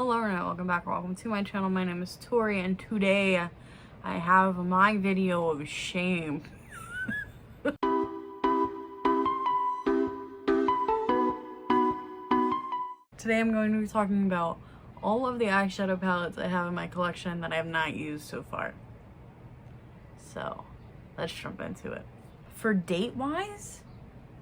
Hello and welcome back. Welcome to my channel. My name is Tori and today I have my video of shame. Today I'm going to be talking about all of the eyeshadow palettes I have in my collection that I have not used so far. So let's jump into it. For date wise,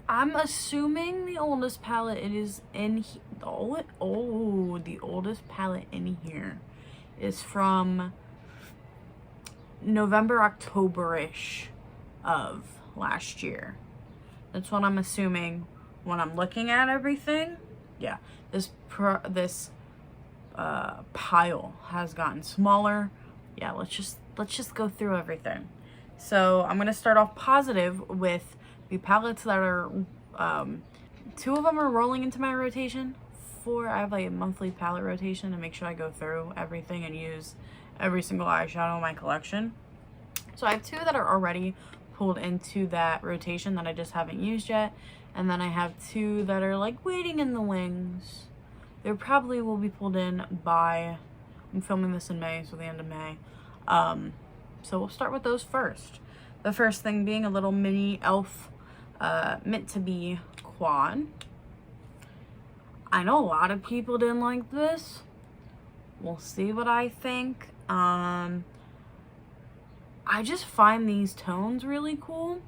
I'm assuming the oldest palette it is in the oldest palette in here is from November, October-ish of last year. That's what I'm assuming when I'm looking at everything. Yeah, this pile has gotten smaller. Yeah, let's just go through everything. So I'm gonna start off positive with the palettes that are, 2 of them are rolling into my rotation. 4, I have like a monthly palette rotation to make sure I go through everything and use every single eyeshadow in my collection. So I have 2 that are already pulled into that rotation that I just haven't used yet. And then I have 2 that are like waiting in the wings. They probably will be pulled in by, I'm filming this in May, so the end of May. So we'll start with those first. The first thing being a little mini elf meant to be quad. I know a lot of people didn't like this. We'll see what I think. I just find these tones really cool,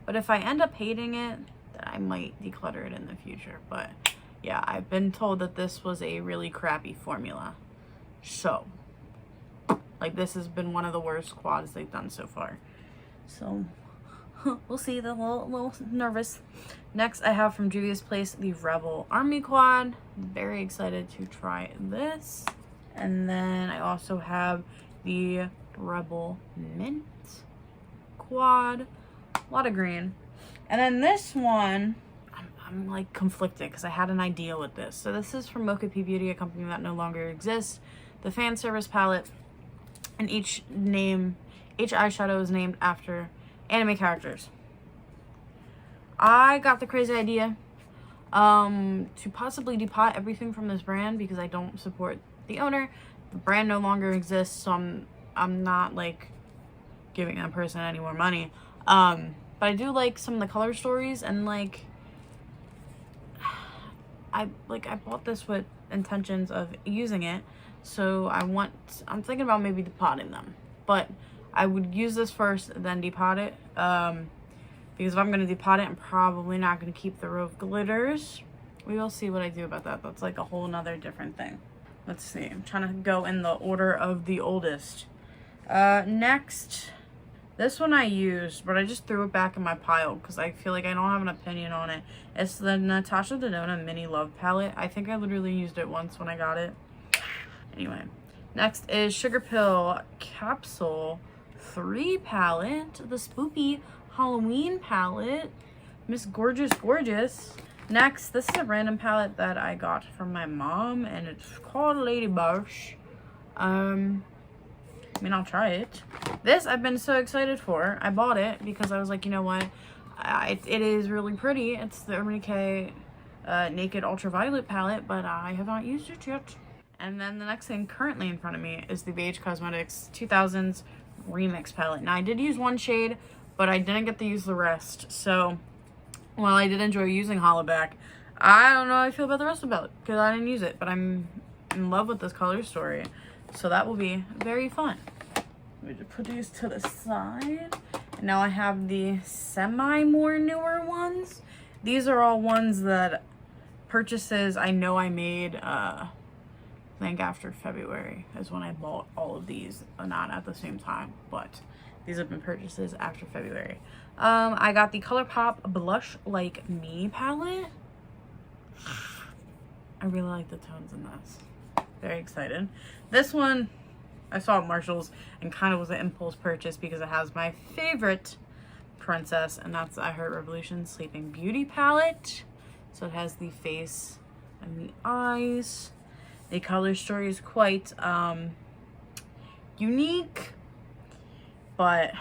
but if I end up hating it, then I might declutter it in the future. But yeah, I've been told that this was a really crappy formula. So like, this has been one of the worst quads they've done so far. So we'll see. The little nervous. Next, I have from Juvia's Place the Rebel Army Quad. Very excited to try this. And then I also have the Rebel Mint Quad. A lot of green. And then this one, I'm like conflicted because I had an idea with this. So this is from Huda Beauty, a company that no longer exists. The fan service palette. And each eyeshadow is named after anime characters. I got the crazy idea to possibly depot everything from this brand because I don't support the owner. The brand no longer exists, so I'm not like giving that person any more money. But I do like some of the color stories, and like I bought this with intentions of using it. So I'm thinking about maybe depotting them, but I would use this first, then depot it, because if I'm going to depot it, I'm probably not going to keep the row of glitters. We will see what I do about that. That's like a whole nother different thing. Let's see. I'm trying to go in the order of the oldest. Next, this one I used, but I just threw it back in my pile because I feel like I don't have an opinion on it. It's the Natasha Denona Mini Love Palette. I think I literally used it once when I got it. Anyway, next is Sugarpill Capsule 3 palette, the Spoopy Halloween palette, Miss Gorgeous. Next, this is a random palette that I got from my mom, and it's called Lady Bush. I mean, I'll try it. This I've been so excited for. I bought it because I was like, you know what? It is really pretty. It's the Urban Decay Naked Ultraviolet palette, but I have not used it yet. And then the next thing currently in front of me is the Beige Cosmetics 2000s Remix palette. Now, I did use one shade, but I didn't get to use the rest. So, while I did enjoy using Hollaback, I don't know how I feel about the rest of the palette because I didn't use it. But I'm in love with this color story. So that will be very fun. Let me just put these to the side. And now I have the more newer ones. These are all ones that purchases I know I made, I think after February is when I bought all of these, not at the same time, but these have been purchases after February. I got the Colourpop Blush Like Me palette. I really like the tones in this. Very excited. This one I saw at Marshall's and kind of was an impulse purchase because it has my favorite princess, and that's I Heart Revolution Sleeping Beauty palette. So it has the face and the eyes. The color story is quite unique, but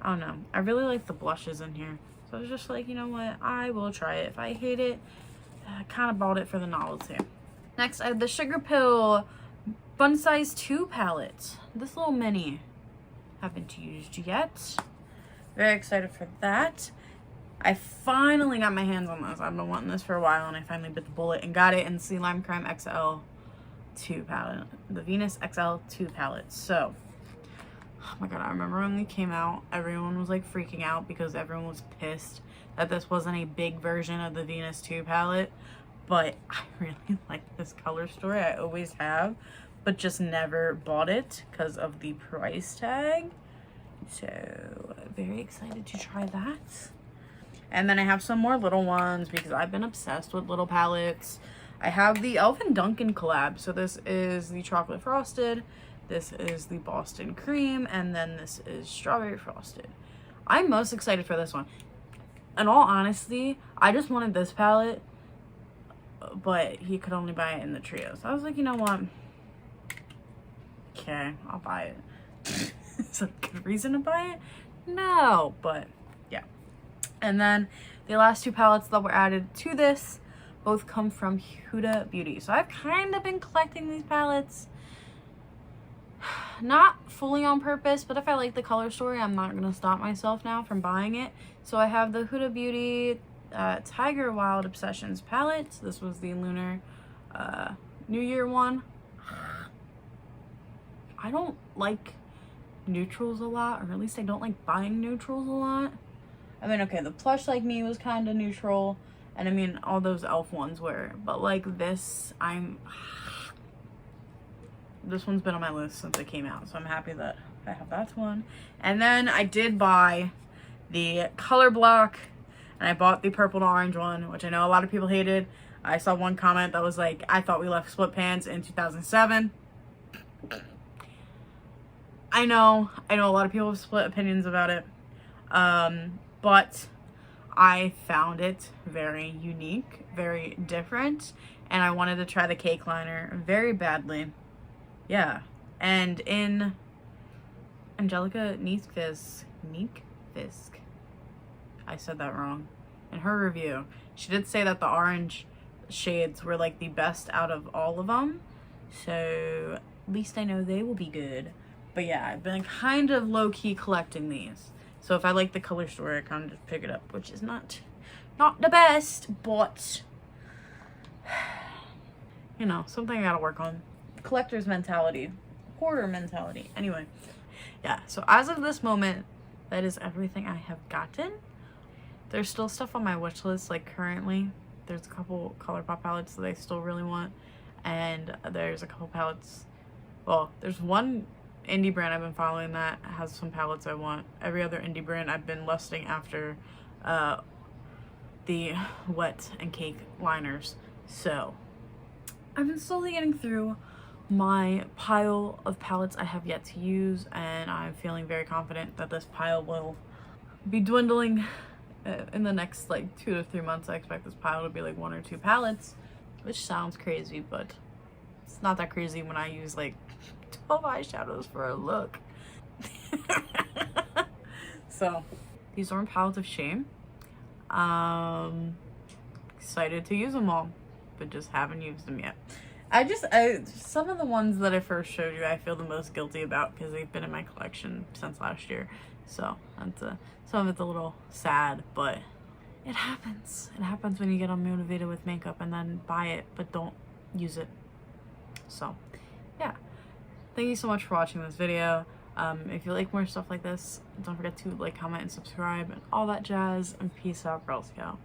I don't know. I really like the blushes in here. So I was just like, you know what? I will try it. If I hate it, I kind of bought it for the novelty. Next, I have the Sugarpill Fun Size 2 palette. This little mini. Haven't used yet. Very excited for that. I finally got my hands on this. I've been wanting this for a while, and I finally bit the bullet and got it in Sea Lime Crime XL 2 palette. The Venus XL 2 palette. So, oh my god, I remember when they came out, everyone was like freaking out because everyone was pissed that this wasn't a big version of the Venus 2 palette. But I really like this color story. I always have, but just never bought it because of the price tag. So, very excited to try that. And then I have some more little ones because I've been obsessed with little palettes. I have the Elf and Dunkin' collab. So this is the chocolate frosted, this is the Boston cream, and then this is strawberry frosted. I'm most excited for this one. In all honesty, I just wanted this palette, but he could only buy it in the trio. So I was like, you know what? Okay, I'll buy it. Is that a good reason to buy it? No, but yeah. And then the last two palettes that were added to this both come from Huda Beauty. So I've kind of been collecting these palettes. Not fully on purpose, but if I like the color story, I'm not going to stop myself now from buying it. So I have the Huda Beauty Tiger Wild Obsessions palette. This was the Lunar New Year one. I don't like neutrals a lot, or at least I don't like buying neutrals a lot. I mean, okay, the Plush Like Me was kind of neutral, and I mean, all those elf ones were, but like this, this one's been on my list since it came out, so I'm happy that I have that one. And then I did buy the color block, and I bought the purple and orange one, which I know a lot of people hated. I saw one comment that was like, I thought we left split pans in 2007. I know a lot of people have split opinions about it, but I found it very unique, very different, and I wanted to try the cake liner very badly. Yeah, and in Angelica Neekfisk, I said that wrong, in her review, she did say that the orange shades were like the best out of all of them, so at least I know they will be good. But yeah, I've been kind of low-key collecting these. So if I like the color story, I kind of just pick it up, which is not the best, but you know, something I gotta work on. Collector's mentality, hoarder mentality. Anyway, yeah, so as of this moment, that is everything I have gotten. There's still stuff on my wish list, like currently. There's a couple Colourpop palettes that I still really want, and there's a couple palettes, well, there's one indie brand I've been following that has some palettes I want. Every other indie brand I've been lusting after the wet and cake liners. So I've been slowly getting through my pile of palettes I have yet to use, and I'm feeling very confident that this pile will be dwindling in the next like 2 to 3 months. I expect this pile to be like 1 or 2 palettes, which sounds crazy, but it's not that crazy when I use like 12 eyeshadows for a look. So these aren't palettes of shame. Excited to use them all, but just haven't used them yet. Some of the ones that I first showed you I feel the most guilty about because they've been in my collection since last year, so that's some of it's a little sad, but it happens. It happens when you get unmotivated with makeup and then buy it but don't use it. So yeah, thank you so much for watching this video. If you like more stuff like this, don't forget to like, comment, and subscribe, and all that jazz, and peace out, Girl Scout.